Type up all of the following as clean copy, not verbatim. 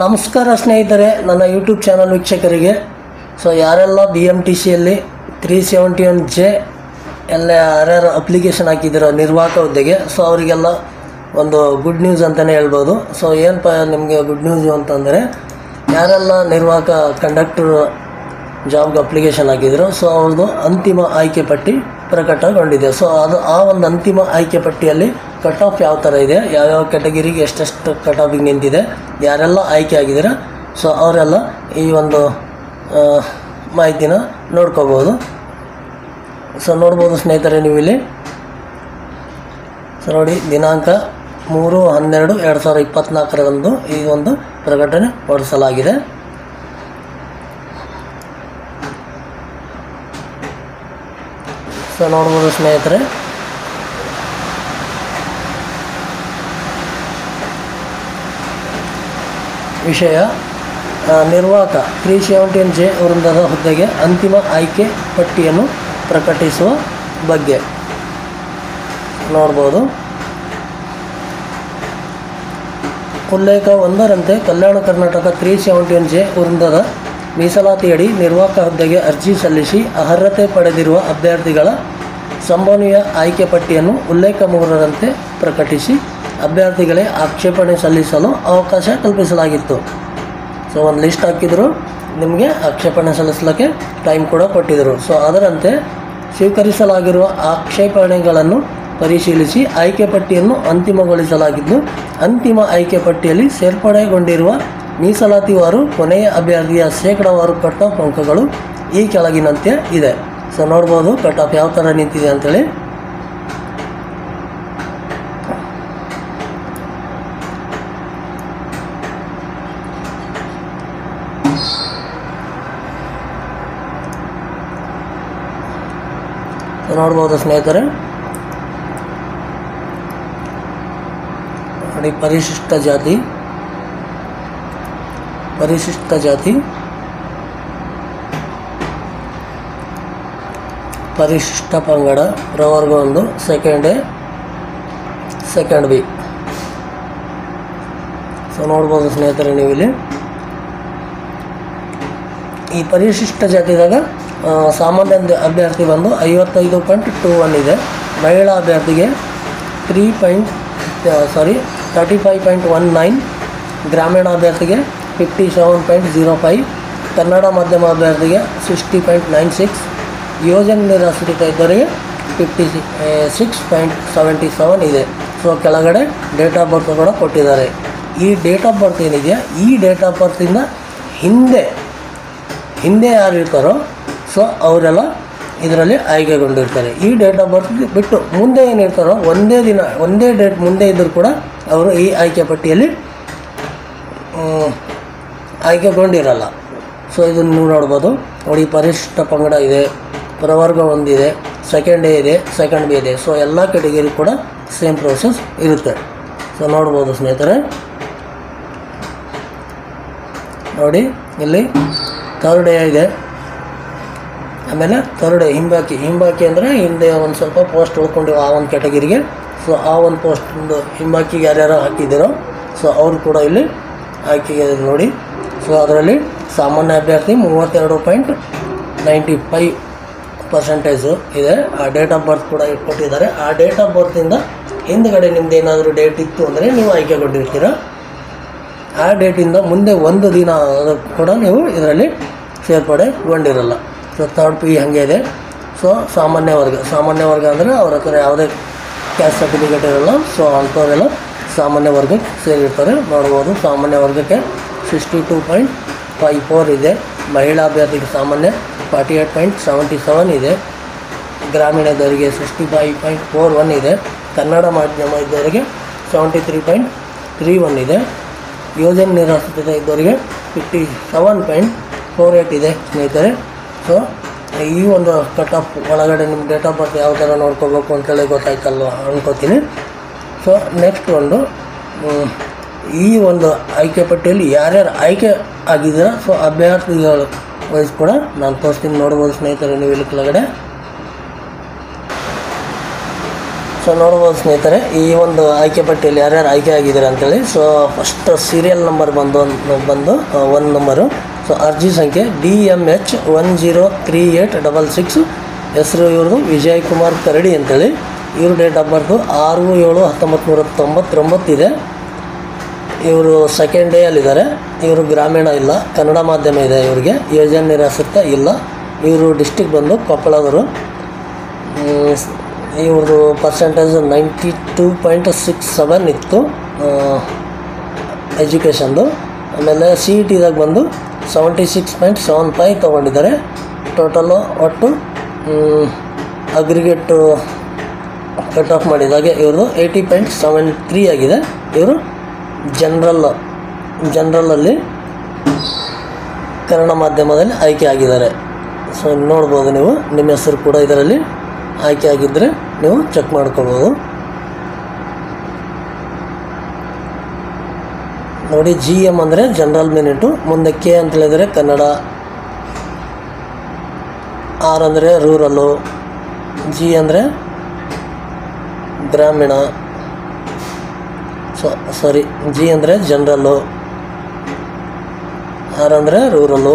ನಮಸ್ಕಾರ ಸ್ನೇಹಿತರೆ, ನನ್ನ ಯೂಟ್ಯೂಬ್ ಚಾನಲ್ ವೀಕ್ಷಕರಿಗೆ. ಸೊ ಯಾರೆಲ್ಲ BMTCಯಲ್ಲಿ 371J ಎಲ್ಲ ಯಾರ್ಯಾರು ಅಪ್ಲಿಕೇಶನ್ ಹಾಕಿದ್ದೀರೋ ನಿರ್ವಾಹಕ ಹುದ್ದೆಗೆ, ಸೊ ಅವರಿಗೆಲ್ಲ ಒಂದು ಗುಡ್ ನ್ಯೂಸ್ ಅಂತಲೇ ಹೇಳ್ಬೋದು. ಸೊ ಏನಪ್ಪ ನಿಮಗೆ ಗುಡ್ ನ್ಯೂಸು ಅಂತಂದರೆ, ಯಾರೆಲ್ಲ ನಿರ್ವಾಹಕ ಕಂಡಕ್ಟರ್ ಜಾಬ್ಗೆ ಅಪ್ಲಿಕೇಶನ್ ಹಾಕಿದ್ರು, ಸೊ ಅವ್ರದ್ದು ಅಂತಿಮ ಆಯ್ಕೆ ಪಟ್ಟಿ ಪ್ರಕಟಗೊಂಡಿದೆ. ಸೊ ಆ ಒಂದು ಅಂತಿಮ ಆಯ್ಕೆ ಪಟ್ಟಿಯಲ್ಲಿ ಕಟ್ ಆಫ್ ಯಾವ ಥರ ಇದೆ, ಯಾವ್ಯಾವ ಕ್ಯಾಟಗಿರಿಗೆ ಎಷ್ಟೆಷ್ಟು ಕಟ್ ಆಫಿಗೆ ನಿಂತಿದೆ, ಯಾರೆಲ್ಲ ಆಯ್ಕೆ ಆಗಿದ್ದೀರಾ, ಸೊ ಅವರೆಲ್ಲ ಈ ಒಂದು ಮಾಹಿತಿನ ನೋಡ್ಕೋಬೋದು. ಸೊ ನೋಡ್ಬೋದು ಸ್ನೇಹಿತರೆ, ನೀವು ಇಲ್ಲಿ ಸೊ ನೋಡಿ, ದಿನಾಂಕ 3/12/2024 ಈ ಒಂದು ಪ್ರಕಟಣೆ ಹೊರಡಿಸಲಾಗಿದೆ. ಸೊ ನೋಡ್ಬೋದು ಸ್ನೇಹಿತರೆ, ವಿಷಯ ನಿರ್ವಾಹಕ 371J ವೃಂದದ ಹುದ್ದೆಗೆ ಅಂತಿಮ ಆಯ್ಕೆ ಪಟ್ಟಿಯನ್ನು ಪ್ರಕಟಿಸುವ ಬಗ್ಗೆ ನೋಡ್ಬೋದು. ಉಲ್ಲೇಖ 1ರಂತೆ ಕಲ್ಯಾಣ ಕರ್ನಾಟಕ 371J ವೃಂದದ ಮೀಸಲಾತಿಯಡಿ ನಿರ್ವಾಹಕ ಹುದ್ದೆಗೆ ಅರ್ಜಿ ಸಲ್ಲಿಸಿ ಅರ್ಹತೆ ಪಡೆದಿರುವ ಅಭ್ಯರ್ಥಿಗಳ ಸಂಭವನೀಯ ಆಯ್ಕೆ ಪಟ್ಟಿಯನ್ನು ಉಲ್ಲೇಖ 3ರಂತೆ ಪ್ರಕಟಿಸಿ ಅಭ್ಯರ್ಥಿಗಳೇ ಆಕ್ಷೇಪಣೆ ಸಲ್ಲಿಸಲು ಅವಕಾಶ ಕಲ್ಪಿಸಲಾಗಿತ್ತು. ಸೊ ಒಂದು ಲಿಸ್ಟ್ ಹಾಕಿದ್ರು, ನಿಮಗೆ ಆಕ್ಷೇಪಣೆ ಸಲ್ಲಿಸಲಿಕ್ಕೆ ಟೈಮ್ ಕೂಡ ಕೊಟ್ಟಿದ್ದರು. ಸೊ ಅದರಂತೆ ಸ್ವೀಕರಿಸಲಾಗಿರುವ ಆಕ್ಷೇಪಣೆಗಳನ್ನು ಪರಿಶೀಲಿಸಿ ಆಯ್ಕೆ ಪಟ್ಟಿಯನ್ನು ಅಂತಿಮಗೊಳಿಸಲಾಗಿದ್ದು, ಅಂತಿಮ ಆಯ್ಕೆ ಪಟ್ಟಿಯಲ್ಲಿ ಸೇರ್ಪಡೆಗೊಂಡಿರುವ ಮೀಸಲಾತಿವಾರು ಕೊನೆಯ ಅಭ್ಯರ್ಥಿಯ ಶೇಕಡಾವಾರು ಕಟ್ ಆಫ್ ಅಂಕಗಳು ಈ ಕೆಳಗಿನಂತೆ ಇದೆ. ಸೊ ನೋಡ್ಬೋದು ಕಟ್ ಆಫ್ ಯಾವ ಥರ ನಿಂತಿದೆ ಅಂತೇಳಿ. ನೋಡ್ಬೋದು ಸ್ನೇಹಿತರೆ, ನೋಡಿ, ಪರಿಶಿಷ್ಟ ಜಾತಿ, ಪರಿಶಿಷ್ಟ ಪಂಗಡ, ಪ್ರವರ್ಗ 1, second A, second B. So ನೋಡ್ಬೋದು ಸ್ನೇಹಿತರೆ, ನೀವು ಇಲ್ಲಿ ಈ ಪರಿಶಿಷ್ಟ ಜಾತಿದಾಗ ಸಾಮಾನ್ಯ ಅಭ್ಯರ್ಥಿ ಬಂದು 55.21 ಇದೆ. ಮಹಿಳಾ ಅಭ್ಯರ್ಥಿಗೆ 35.19, ಗ್ರಾಮೀಣ ಅಭ್ಯರ್ಥಿಗೆ 57.05, ಕನ್ನಡ ಮಾಧ್ಯಮ ಅಭ್ಯರ್ಥಿಗೆ 60.96, ಯೋಜನೆ ನಿರಾಶ್ರಿತ ಇದ್ದವರಿಗೆ 56.77 ಇದೆ. ಸೊ ಕೆಳಗಡೆ ಡೇಟ್ ಆಫ್ ಬರ್ತ್ ಕೂಡ ಕೊಟ್ಟಿದ್ದಾರೆ. ಈ ಡೇಟ್ ಆಫ್ ಬರ್ತ್ ಏನಿದೆಯಾ, ಈ ಡೇಟ್ ಆಫ್ ಬರ್ತಿಂದ ಹಿಂದೆ ಯಾರು ಇರ್ತಾರೋ ಸೊ ಅವರೆಲ್ಲ ಇದರಲ್ಲಿ ಆಯ್ಕೆಗೊಂಡಿರ್ತಾರೆ. ಈ ಡೇಟ್ ಆಫ್ ಬರ್ತ್ ಬಿಟ್ಟು ಮುಂದೆ ಏನಿರ್ತಾರೋ ಒಂದೇ ಡೇಟ್ ಮುಂದೆ ಇದ್ದರೂ ಕೂಡ ಅವರು ಈ ಆಯ್ಕೆ ಪಟ್ಟಿಯಲ್ಲಿ ಆಯ್ಕೆಗೊಂಡಿರಲ್ಲ. ಸೊ ಇದನ್ನು ನೀವು ನೋಡ್ಬೋದು. ನೋಡಿ, ಪರಿಶಿಷ್ಟ ಪಂಗಡ ಇದೆ, ಪ್ರವರ್ಗ 1 ಇದೆ, ಸೆಕೆಂಡ್ ಎ ಇದೆ, ಸೆಕೆಂಡ್ ಬಿ ಇದೆ. ಸೊ ಎಲ್ಲ ಕೆಟಗರಿ ಕೂಡ ಸೇಮ್ ಪ್ರೋಸೆಸ್ ಇರುತ್ತೆ. ಸೊ ನೋಡ್ಬೋದು ಸ್ನೇಹಿತರೆ, ನೋಡಿ ಇಲ್ಲಿ ಥರ್ಡ್ ಎ ಇದೆ, ಆಮೇಲೆ ಥರ್ಡ್ ಹಿಂಬಾಕಿ ಅಂದರೆ ಹಿಂದೆ ಒಂದು ಸ್ವಲ್ಪ ಪೋಸ್ಟ್ ಉಳ್ಕೊಂಡಿವೆ ಆ ಒಂದು ಕ್ಯಾಟಗಿರಿಗೆ. ಸೊ ಆ ಒಂದು ಪೋಸ್ಟಿಂದು ಹಿಂಬಾಕಿಗೆ ಯಾರ್ಯಾರು ಹಾಕಿದ್ದೀರೋ ಸೊ ಅವರು ಕೂಡ ಇಲ್ಲಿ ಆಯ್ಕೆಗೆ ನೋಡಿ. ಸೊ ಅದರಲ್ಲಿ ಸಾಮಾನ್ಯ ಅಭ್ಯರ್ಥಿ 32.95% ಇದೆ. ಆ ಡೇಟ್ ಆಫ್ ಬರ್ತ್ ಕೂಡ ಕೊಟ್ಟಿದ್ದಾರೆ. ಆ ಡೇಟ್ ಆಫ್ ಬರ್ತಿಂದ ಹಿಂದ್ಗಡೆ ನಿಮ್ದು ಏನಾದರೂ ಡೇಟ್ ಇತ್ತು ಅಂದರೆ ನೀವು ಆಯ್ಕೆಗೊಂಡಿರ್ತೀರ. ಆ ಡೇಟಿಂದ ಮುಂದೆ ಒಂದು ದಿನ ಕೂಡ ನೀವು ಇದರಲ್ಲಿ ಸೇರ್ಪಡೆಗೊಂಡಿರಲ್ಲ. ಸೊ ಥರ್ಡ್ ಪಿ ಹಾಗೆ ಇದೆ. ಸೊ ಸಾಮಾನ್ಯ ವರ್ಗ ಅಂದರೆ ಅವ್ರ ಹತ್ರ ಯಾವುದೇ ಕ್ಯಾಸ್ಟ್ ಸರ್ಟಿಫಿಕೇಟ್ ಇರಲ್ಲ. ಸೊ ಅಂಥವರೆಲ್ಲ ಸಾಮಾನ್ಯ ವರ್ಗಕ್ಕೆ ಸೇರಿರ್ತಾರೆ. ನೋಡ್ಬೋದು, ಸಾಮಾನ್ಯ ವರ್ಗಕ್ಕೆ 62.54 ಇದೆ. ಮಹಿಳಾ ಅಭ್ಯರ್ಥಿಗೆ ಸಾಮಾನ್ಯ 48.77 ಇದೆ. ಗ್ರಾಮೀಣ ಇದ್ದವರಿಗೆ 65.41 ಇದೆ. ಕನ್ನಡ ಮಾಧ್ಯಮ ಇದ್ದವರಿಗೆ 73.31 ಇದೆ. ಯೋಜನೆ ನಿರಾಶ್ರಿತ ಇದ್ದವರಿಗೆ 57.48 ಇದೆ ಸ್ನೇಹಿತರೆ. ಸೊ ಈ ಒಂದು ಕಟ್ ಆಫ್ ಒಳಗಡೆ ನಿಮ್ಮ ಡೇಟ್ ಆಫ್ ಬರ್ತ್ ಯಾವ ಥರ ನೋಡ್ಕೋಬೇಕು ಅಂತೇಳಿ ಗೊತ್ತಾಯ್ತಲ್ವ ಅನ್ಕೋತೀನಿ. ಸೊ ನೆಕ್ಸ್ಟ್ ಈ ಒಂದು ಆಯ್ಕೆ ಪಟ್ಟಿಯಲ್ಲಿ ಯಾರ್ಯಾರು ಆಯ್ಕೆ ಆಗಿದ್ದೀರಾ ಸೊ ಅಭ್ಯರ್ಥಿಗಳ ವಯಸ್ಸು ಕೂಡ ನಾನು ತೋರಿಸ್ತೀನಿ. ನೋಡ್ಬೋದು ಸ್ನೇಹಿತರೆ, ನೀವು ಇಲ್ಲಿ ಕೆಳಗಡೆ. ಸೊ ಸೊ ನೋಡ್ಬೋದು ಸ್ನೇಹಿತರೆ, ಈ ಒಂದು ಆಯ್ಕೆ ಪಟ್ಟಿಯಲ್ಲಿ ಯಾರ್ಯಾರು ಆಯ್ಕೆ ಆಗಿದ್ದಾರೆ ಅಂತೇಳಿ. ಸೊ ಫಸ್ಟ್ ಸೀರಿಯಲ್ ನಂಬರ್ ಬಂದು 1 ನಂಬರು. ಸೊ ಅರ್ಜಿ ಸಂಖ್ಯೆ DMH 103866. ಹೆಸರು ಇವ್ರದ್ದು ವಿಜಯ್ ಕುಮಾರ್ ಕರಡಿ ಅಂತೇಳಿ. ಇವ್ರ ಡೇಟ್ ಆಫ್ ಬರ್ತು 6/7/1999 ಇದೆ. ಇವರು ಸೆಕೆಂಡ್ ಡೇ ಅಲ್ಲಿದ್ದಾರೆ. ಇವರು ಗ್ರಾಮೀಣ ಇಲ್ಲ, ಕನ್ನಡ ಮಾಧ್ಯಮ ಇದೆ. ಇವರಿಗೆ ಯೋಜನೆ ನಿರಾಶ್ರಿತ ಇಲ್ಲ. ಇವರು ಡಿಸ್ಟಿಕ್ ಬಂದು ಕೊಪ್ಪಳದವರು. ಇವ್ರದ್ದು ಪರ್ಸೆಂಟೇಜ್ 92.67 ಇತ್ತು ಎಜುಕೇಷನ್ದು. ಆಮೇಲೆ CETದಾಗ ಬಂದು 76.75 ತೊಗೊಂಡಿದ್ದಾರೆ. ಟೋಟಲು ಒಟ್ಟು ಅಗ್ರಿಗೇಟು ಕಟ್ ಆಫ್ ಮಾಡಿದಾಗೆ ಇವ್ರದ್ದು 80.73 ಆಗಿದೆ. ಇವರು ಜನರಲಲ್ಲಿ ಕನ್ನಡ ಮಾಧ್ಯಮದಲ್ಲಿ ಆಯ್ಕೆ ಆಗಿದ್ದಾರೆ. ಸೊ ನೋಡ್ಬೋದು ನೀವು, ನಿಮ್ಮ ಹೆಸರು ಕೂಡ ಇದರಲ್ಲಿ ಆಯ್ಕೆ ಆಗಿದ್ದರೆ ನೀವು ಚೆಕ್ ಮಾಡ್ಕೋಬೋದು. ನೋಡಿ, GM ಅಂದರೆ ಜನರಲ್ ಮಿನಿಟು, ಮುಂದೆ K ಅಂತ ಹೇಳಿದರೆ ಕನ್ನಡ, R ಅಂದರೆ ರೂರಲ್ಲು, G ಅಂದರೆ ಗ್ರಾಮೀಣ, G ಅಂದರೆ ಜನರಲ್ಲು, R ಅಂದರೆ ರೂರಲ್ಲು,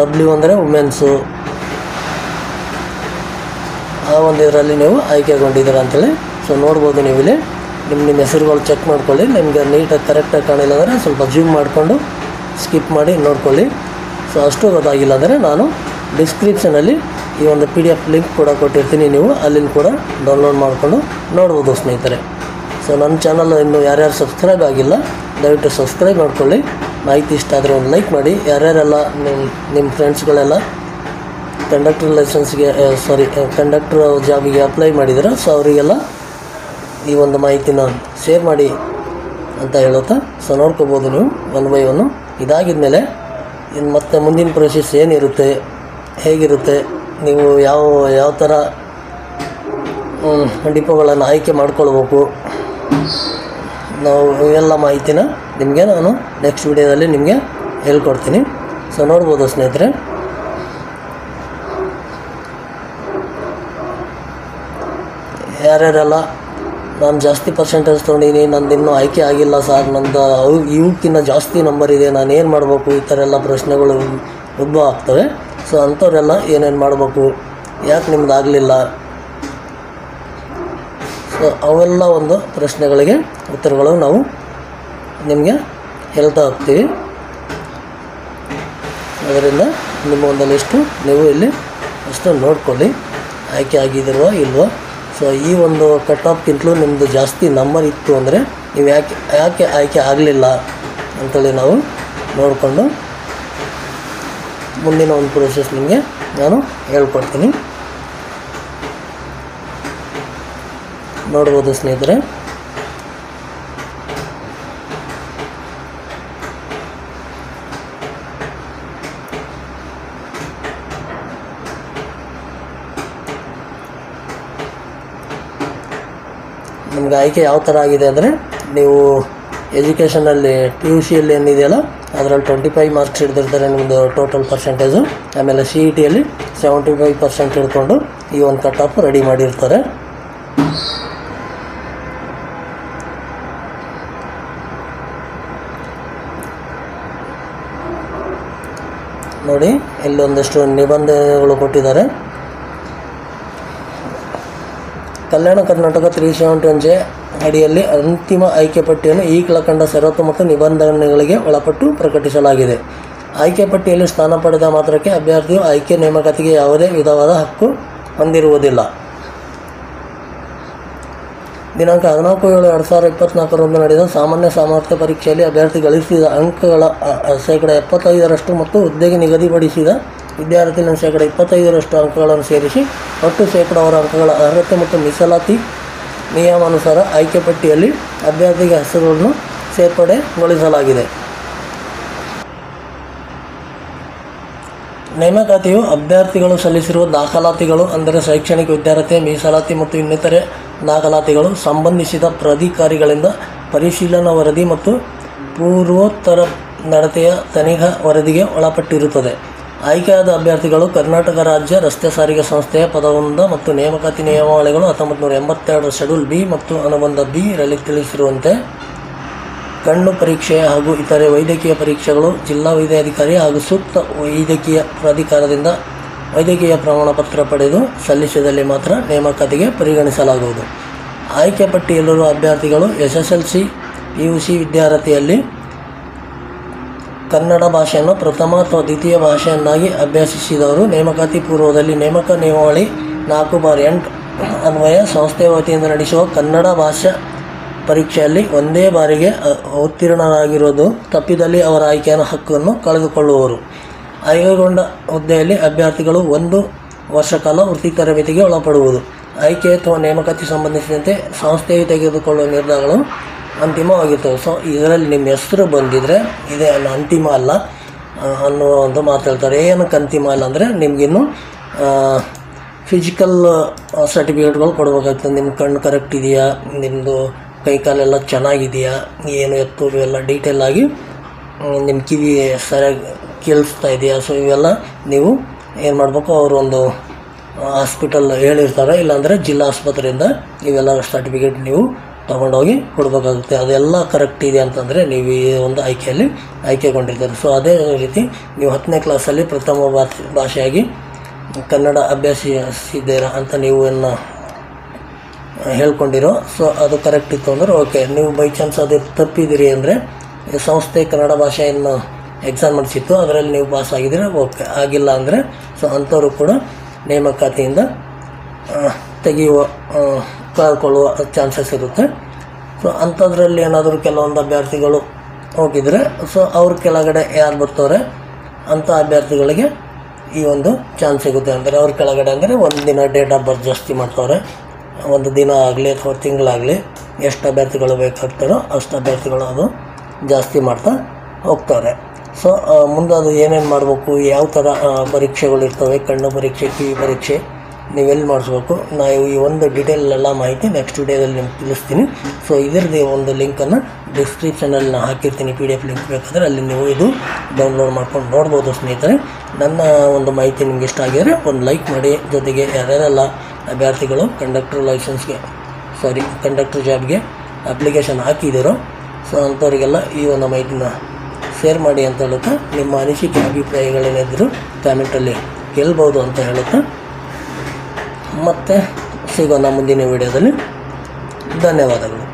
W ಅಂದರೆ ವುಮೆನ್ಸು. ಆ ಒಂದು ಇದರಲ್ಲಿ ನೀವು ಆಯ್ಕೆಗೊಂಡಿದ್ದೀರ ಅಂಥೇಳಿ. ಸೊ ನೋಡ್ಬೋದು ನೀವು ಇಲ್ಲಿ ನಿಮ್ಮ ಹೆಸರುಗಳು ಚೆಕ್ ಮಾಡ್ಕೊಳ್ಳಿ. ನಿಮಗೆ ನೀಟಾಗಿ ಕರೆಕ್ಟಾಗಿ ಕಾಣಿಲ್ಲ ಅಂದರೆ ಸ್ವಲ್ಪ ಜೂಮ್ ಮಾಡಿಕೊಂಡು ಸ್ಕಿಪ್ ಮಾಡಿ ನೋಡ್ಕೊಳ್ಳಿ. ಸೊ ಅಷ್ಟು ಗೊತ್ತಾಗಿಲ್ಲ ಅಂದರೆ ನಾನು ಡಿಸ್ಕ್ರಿಪ್ಷನಲ್ಲಿ ಈ ಒಂದು PDF ಲಿಂಕ್ ಕೂಡ ಕೊಟ್ಟಿರ್ತೀನಿ, ನೀವು ಅಲ್ಲಿಂದ ಕೂಡ ಡೌನ್ಲೋಡ್ ಮಾಡಿಕೊಂಡು ನೋಡ್ಬೋದು ಸ್ನೇಹಿತರೆ. ಸೊ ನನ್ನ ಚಾನಲ್ ಇನ್ನೂ ಯಾರ್ಯಾರು ಸಬ್ಸ್ಕ್ರೈಬ್ ಆಗಿಲ್ಲ ದಯವಿಟ್ಟು ಸಬ್ಸ್ಕ್ರೈಬ್ ಮಾಡ್ಕೊಳ್ಳಿ. ಮಾಹಿತಿ ಇಷ್ಟ ಆದರೆ ಒಂದು ಲೈಕ್ ಮಾಡಿ. ಯಾರ್ಯಾರೆಲ್ಲ ನಿಮ್ಮ ಫ್ರೆಂಡ್ಸ್ಗಳೆಲ್ಲ ಕಂಡಕ್ಟರ್ ಜಾಬಿಗೆ ಅಪ್ಲೈ ಮಾಡಿದರೆ ಸೊ ಅವರಿಗೆಲ್ಲ ಈ ಒಂದು ಮಾಹಿತಿನ ಶೇರ್ ಮಾಡಿ ಅಂತ ಹೇಳುತ್ತಾ. ಸೊ ನೋಡ್ಕೋಬೋದು ನೀವು 1 by 1. ಇದಾಗಿದ ಮೇಲೆ ಇನ್ನು ಮತ್ತೆ ಮುಂದಿನ ಪ್ರೊಸೆಸ್ ಏನಿರುತ್ತೆ, ಹೇಗಿರುತ್ತೆ, ನೀವು ಯಾವ ಥರ ಡಿಪೋಗಳನ್ನು ಆಯ್ಕೆ ಮಾಡ್ಕೊಳ್ಬೇಕು, ನಾವು ಇವೆಲ್ಲ ಮಾಹಿತಿನ ನಿಮಗೆ ನಾನು ನೆಕ್ಸ್ಟ್ ವಿಡಿಯೋದಲ್ಲಿ ನಿಮಗೆ ಹೇಳ್ಕೊಡ್ತೀನಿ. ಸೊ ನೋಡ್ಬೋದು ಸ್ನೇಹಿತರೆ, ಯಾರ್ಯಾರೆಲ್ಲ ನಾನು ಜಾಸ್ತಿ ಪರ್ಸೆಂಟೇಜ್ ತೊಗೊಂಡಿನಿ, ನಂದು ಇನ್ನೂ ಆಯ್ಕೆ ಆಗಿಲ್ಲ ಸರ್, ನಂದು ಇವಕ್ಕಿಂತ ಜಾಸ್ತಿ ನಂಬರ್ ಇದೆ, ನಾನು ಏನು ಮಾಡಬೇಕು, ಈ ಥರ ಎಲ್ಲ ಪ್ರಶ್ನೆಗಳು ಉದ್ಭವ ಆಗ್ತವೆ. ಸೊ ಅಂಥವರೆಲ್ಲ ಏನೇನು ಮಾಡಬೇಕು, ಯಾಕೆ ನಿಮ್ದು ಆಗಲಿಲ್ಲ, ಸೊ ಅವೆಲ್ಲ ಒಂದು ಪ್ರಶ್ನೆಗಳಿಗೆ ಉತ್ತರಗಳು ನಾವು ನಿಮಗೆ ಹೇಳ್ತಾ ಹೋಗ್ತೀವಿ. ಅದರಿಂದ ನಿಮ್ಮ ಒಂದು ಲಿಸ್ಟು ನೀವು ಇಲ್ಲಿ ಅಷ್ಟು ನೋಡ್ಕೊಳ್ಳಿ, ಆಯ್ಕೆ ಆಗಿದಿರುವ ಇಲ್ವೋ. ಸೊ ಈ ಒಂದು ಕಟ್ ಆಫ್ಗಿಂತಲೂ ನಿಮ್ಮದು ಜಾಸ್ತಿ ನಂಬರ್ ಇತ್ತು ಅಂದರೆ ನೀವು ಯಾಕೆ ಆಯ್ಕೆ ಆಗಲಿಲ್ಲ ಅಂಥೇಳಿ ನಾವು ನೋಡಿಕೊಂಡು ಮುಂದಿನ ಒಂದು ಪ್ರೋಸೆಸ್ ನಿಮಗೆ ನಾನು ಹೇಳ್ಕೊಡ್ತೀನಿ. ನೋಡ್ಬೋದು ಸ್ನೇಹಿತರೆ, ನಿಮ್ಗೆ ಆಯ್ಕೆ ಯಾವ ಥರ ಆಗಿದೆ ಅಂದರೆ, ನೀವು ಎಜುಕೇಷನಲ್ಲಿ PUCಯಲ್ಲಿ ಏನಿದೆಯಲ್ಲ ಅದರಲ್ಲಿ 25 ಮಾರ್ಕ್ಸ್ ಹಿಡಿದಿರ್ತಾರೆ ನಿಮ್ಮದು ಟೋಟಲ್ ಪರ್ಸೆಂಟೇಜು. ಆಮೇಲೆ CETಯಲ್ಲಿ 75% ಹಿಡ್ಕೊಂಡು ಈ ಒಂದು ಕಟ್ ಆಫ್ ರೆಡಿ ಮಾಡಿರ್ತಾರೆ. ನೋಡಿ, ಇಲ್ಲೊಂದಷ್ಟು ನಿಬಂಧನೆಗಳು ಕೊಟ್ಟಿದ್ದಾರೆ. ಕಲ್ಯಾಣ ಕರ್ನಾಟಕ 371J ಅಡಿಯಲ್ಲಿ ಅಂತಿಮ ಆಯ್ಕೆ ಪಟ್ಟಿಯನ್ನು ಈ ಕೆಳಕಂಡ ಷರತ್ತು ಮತ್ತು ನಿಬಂಧನೆಗಳಿಗೆ ಒಳಪಟ್ಟು ಪ್ರಕಟಿಸಲಾಗಿದೆ. ಆಯ್ಕೆ ಪಟ್ಟಿಯಲ್ಲಿ ಸ್ಥಾನ ಪಡೆದ ಮಾತ್ರಕ್ಕೆ ಅಭ್ಯರ್ಥಿಯು ಆಯ್ಕೆ ನೇಮಕಾತಿಗೆ ಯಾವುದೇ ವಿಧವಾದ ಹಕ್ಕು ಹೊಂದಿರುವುದಿಲ್ಲ. ದಿನಾಂಕ 14/7/2024 ನಡೆದ ಸಾಮಾನ್ಯ ಸಾಮರ್ಥ್ಯ ಪರೀಕ್ಷೆಯಲ್ಲಿ ಅಭ್ಯರ್ಥಿ ಗಳಿಸಿದ ಅಂಕಗಳ 75% ಮತ್ತು ಹುದ್ದೆಗೆ ನಿಗದಿಪಡಿಸಿದ ವಿದ್ಯಾರ್ಥಿಗಳ 25% ಅಂಕಗಳನ್ನು ಸೇರಿಸಿ ಒಟ್ಟು ಅವರ ಅಂಕಗಳ ಅರ್ಹತೆ ಮತ್ತು ಮೀಸಲಾತಿ ನಿಯಮಾನುಸಾರ ಆಯ್ಕೆ ಪಟ್ಟಿಯಲ್ಲಿ ಅಭ್ಯರ್ಥಿಗೆ ಹೆಸರನ್ನು ಸೇರ್ಪಡೆಗೊಳಿಸಲಾಗಿದೆ. ನೇಮಕಾತಿಯು ಅಭ್ಯರ್ಥಿಗಳು ಸಲ್ಲಿಸಿರುವ ದಾಖಲಾತಿಗಳು ಅಂದರೆ ಶೈಕ್ಷಣಿಕ ವಿದ್ಯಾರ್ಹತೆ, ಮೀಸಲಾತಿ ಮತ್ತು ಇನ್ನಿತರೆ ದಾಖಲಾತಿಗಳು ಸಂಬಂಧಿಸಿದ ಪ್ರಾಧಿಕಾರಿಗಳಿಂದ ಪರಿಶೀಲನಾ ವರದಿ ಮತ್ತು ಪೂರ್ವೋತ್ತರ ನಡತೆಯ ತನಿಖಾ ವರದಿಗೆ ಒಳಪಟ್ಟಿರುತ್ತದೆ. ಆಯ್ಕೆಯಾದ ಅಭ್ಯರ್ಥಿಗಳು ಕರ್ನಾಟಕ ರಾಜ್ಯ ರಸ್ತೆ ಸಾರಿಗೆ ಸಂಸ್ಥೆಯ ಪದವೊಂದ ಮತ್ತು ನೇಮಕಾತಿ ನಿಯಮಾವಳಿಗಳು 1982 ಶೆಡ್ಯೂಲ್ ಬಿ ಮತ್ತು ಅನುಬಂಧ ಬಿ ರಲ್ಲಿ ತಿಳಿಸಿರುವಂತೆ ಕಣ್ಣು ಪರೀಕ್ಷೆ ಹಾಗೂ ಇತರೆ ವೈದ್ಯಕೀಯ ಪರೀಕ್ಷೆಗಳು ಜಿಲ್ಲಾ ವೈದ್ಯಾಧಿಕಾರಿ ಹಾಗೂ ಸೂಕ್ತ ವೈದ್ಯಕೀಯ ಪ್ರಾಧಿಕಾರದಿಂದ ವೈದ್ಯಕೀಯ ಪ್ರಮಾಣಪತ್ರ ಪಡೆದು ಸಲ್ಲಿಸಿದಲ್ಲಿ ಮಾತ್ರ ನೇಮಕಾತಿಗೆ ಪರಿಗಣಿಸಲಾಗುವುದು. ಆಯ್ಕೆ ಪಟ್ಟಿಯಲ್ಲಿರುವ ಅಭ್ಯರ್ಥಿಗಳು SSLC PUC ವಿದ್ಯಾರ್ಥಿಯಲ್ಲಿ ಕನ್ನಡ ಭಾಷೆಯನ್ನು ಪ್ರಥಮ ಅಥವಾ ದ್ವಿತೀಯ ಭಾಷೆಯನ್ನಾಗಿ ಅಭ್ಯಸಿಸಿದವರು ನೇಮಕಾತಿ ಪೂರ್ವದಲ್ಲಿ ನೇಮಕ ನಿಯಮಾವಳಿ 4/8 ಅನ್ವಯ ಸಂಸ್ಥೆಯ ವತಿಯಿಂದ ನಡೆಸುವ ಕನ್ನಡ ಭಾಷಾ ಪರೀಕ್ಷೆಯಲ್ಲಿ ಒಂದೇ ಬಾರಿಗೆ ಉತ್ತೀರ್ಣರಾಗಿರುವುದು ತಪ್ಪಿದಲ್ಲಿ ಅವರ ಆಯ್ಕೆಯ ಹಕ್ಕನ್ನು ಕಳೆದುಕೊಳ್ಳುವರು. ಆಯ್ಕೆಗೊಂಡ ಹುದ್ದೆಯಲ್ಲಿ ಅಭ್ಯರ್ಥಿಗಳು 1 ವರ್ಷ ಕಾಲ ವೃತ್ತಿ ತರಬೇತಿಗೆ ಒಳಪಡುವುದು. ಆಯ್ಕೆ ಅಥವಾ ನೇಮಕಾತಿ ಸಂಬಂಧಿಸಿದಂತೆ ಸಂಸ್ಥೆಯು ತೆಗೆದುಕೊಳ್ಳುವ ನಿರ್ಧಾರಗಳು ಅಂತಿಮವಾಗಿರ್ತವೆ. ಸೊ ಇದರಲ್ಲಿ ನಿಮ್ಮ ಹೆಸರು ಬಂದಿದ್ದರೆ ಇದೇ ಅಂತಿಮ ಅಲ್ಲ ಅನ್ನೋ ಒಂದು ಮಾತಾಡ್ತಾರೆ. ಏನಕ್ಕೆ ಅಂತಿಮ ಅಲ್ಲ ಅಂದರೆ ನಿಮಗಿನ್ನು ಫಿಸಿಕಲ್ ಸರ್ಟಿಫಿಕೇಟ್ಗಳು ಕೊಡಬೇಕಾಗ್ತದೆ. ನಿಮ್ಮ ಕಣ್ಣು ಕರೆಕ್ಟ್ ಇದೆಯಾ, ನಿಮ್ಮದು ಕೈಕಾಲೆಲ್ಲ ಚೆನ್ನಾಗಿದೆಯಾ, ಏನು ಎತ್ತೋದು ಎಲ್ಲ ಡೀಟೇಲ್ ಆಗಿ, ನಿಮ್ಮ ಕಿವಿ ಸರಿಯಾಗಿ ಕೇಳಿಸ್ತಾ ಇದೆಯಾ. ಸೊ ಇವೆಲ್ಲ ನೀವು ಏನು ಮಾಡಬೇಕು, ಅವರು ಒಂದು ಹಾಸ್ಪಿಟಲ್ ಹೇಳಿರ್ತಾರೆ, ಇಲ್ಲಾಂದರೆ ಜಿಲ್ಲಾ ಆಸ್ಪತ್ರೆಯಿಂದ ಇವೆಲ್ಲ ಸರ್ಟಿಫಿಕೇಟ್ ನೀವು ತೊಗೊಂಡೋಗಿ ಕೊಡಬೇಕಾಗುತ್ತೆ. ಅದೆಲ್ಲ ಕರೆಕ್ಟ್ ಇದೆ ಅಂತಂದರೆ ನೀವು ಈ ಒಂದು ಆಯ್ಕೆಯಲ್ಲಿ ಆಯ್ಕೆಗೊಂಡಿರ್ತಾರೆ. ಸೊ ಅದೇ ರೀತಿ ನೀವು 10ನೇ ಕ್ಲಾಸಲ್ಲಿ ಪ್ರಥಮ ಭಾಷೆಯಾಗಿ ಕನ್ನಡ ಅಭ್ಯಸಿಸಿದ್ದೀರಾ ಅಂತ ನೀವು ಏನು ಹೇಳ್ಕೊಂಡಿರೋ, ಸೊ ಅದು ಕರೆಕ್ಟ್ ಇತ್ತು ಅಂದರೆ ಓಕೆ. ನೀವು ಬೈ ಚಾನ್ಸ್ ಅದು ತಪ್ಪಿದ್ದೀರಿ ಅಂದರೆ ಸಂಸ್ಥೆ ಕನ್ನಡ ಭಾಷೆಯನ್ನು ಎಕ್ಸಾಮ್ ಮಾಡಿಸಿತ್ತು, ಅದರಲ್ಲಿ ನೀವು ಪಾಸ್ ಆಗಿದ್ದೀರಾ ಓಕೆ. ಆಗಿಲ್ಲ ಅಂದರೆ ಸೊ ಅಂಥವರು ಕೂಡ ನೇಮಕಾತಿಯಿಂದ ಕಳ್ಕೊಳ್ಳುವ ಚಾನ್ಸಸ್ ಇರುತ್ತೆ. ಸೊ ಅಂಥದ್ರಲ್ಲಿ ಏನಾದರೂ ಕೆಲವೊಂದು ಅಭ್ಯರ್ಥಿಗಳು ಹೋಗಿದರೆ ಸೊ ಅವ್ರ ಕೆಳಗಡೆ ಯಾರು ಬರ್ತಾರೆ ಅಂಥ ಅಭ್ಯರ್ಥಿಗಳಿಗೆ ಈ ಒಂದು ಚಾನ್ಸ್ ಸಿಗುತ್ತೆ. ಅಂದರೆ ಅವ್ರ ಕೆಳಗಡೆ ಅಂದರೆ ಒಂದು ದಿನ ಡೇಟ್ ಆಫ್ ಬರ್ತ್ ಜಾಸ್ತಿ ಮಾಡ್ತಾರೆ, ಒಂದು ದಿನ ಆಗಲಿ ಅಥವಾ ತಿಂಗಳಾಗಲಿ ಎಷ್ಟು ಅಭ್ಯರ್ಥಿಗಳು ಬೇಕಾಗ್ತಾರೋ ಅಷ್ಟು ಅಭ್ಯರ್ಥಿಗಳು ಅದು ಜಾಸ್ತಿ ಮಾಡ್ತಾ ಹೋಗ್ತಾರೆ. ಸೊ ಮುಂದೆ ಅದು ಏನೇನು ಮಾಡಬೇಕು, ಯಾವ ಥರ ಪರೀಕ್ಷೆಗಳಿರ್ತವೆ, ಕಣ್ಣು ಪರೀಕ್ಷೆ, ಕಿವಿ ಪರೀಕ್ಷೆ, ನೀವೆಲ್ಲಿ ಮಾಡಿಸ್ಬೇಕು, ನಾವು ಈ ಒಂದು ಡೀಟೇಲೆಲ್ಲ ಮಾಹಿತಿ ನೆಕ್ಸ್ಟ್ ವಿಡಿಯೋದಲ್ಲಿ ನಿಮ್ಗೆ ತಿಳಿಸ್ತೀನಿ. ಸೊ ಇದರದ್ದು ಒಂದು ಲಿಂಕನ್ನು ಡಿಸ್ಕ್ರಿಪ್ಷನಲ್ಲಿ ನಾನು ಹಾಕಿರ್ತೀನಿ, PDF ಲಿಂಕ್ ಬೇಕಾದರೆ ಅಲ್ಲಿ ನೀವು ಇದು ಡೌನ್ಲೋಡ್ ಮಾಡ್ಕೊಂಡು ನೋಡ್ಬೋದು. ಸ್ನೇಹಿತರೆ, ನನ್ನ ಒಂದು ಮಾಹಿತಿ ನಿಮ್ಗೆ ಇಷ್ಟ ಆಗಿದರೆ ಒಂದು ಲೈಕ್ ಮಾಡಿ. ಜೊತೆಗೆ ಯಾರ್ಯಾರೆಲ್ಲ ಅಭ್ಯರ್ಥಿಗಳು ಕಂಡಕ್ಟರ್ ಜಾಬ್ಗೆ ಅಪ್ಲಿಕೇಶನ್ ಹಾಕಿದ್ದೀರೋ ಸೊ ಅಂಥವ್ರಿಗೆಲ್ಲ ಈ ಒಂದು ಮಾಹಿತಿನ ಶೇರ್ ಮಾಡಿ ಅಂತ ಹೇಳುತ್ತಾ, ನಿಮ್ಮ ಅನಿಸಿಕೆ ಅಭಿಪ್ರಾಯಗಳೇನಿದ್ದರೂ ಕಾಮೆಂಟಲ್ಲಿ ಕೇಳ್ಬೋದು ಅಂತ ಹೇಳುತ್ತಾ ಮತ್ತೆ ಸಿಗೋಣ ಮುಂದಿನ ವಿಡಿಯೋದಲ್ಲಿ. ಧನ್ಯವಾದಗಳು.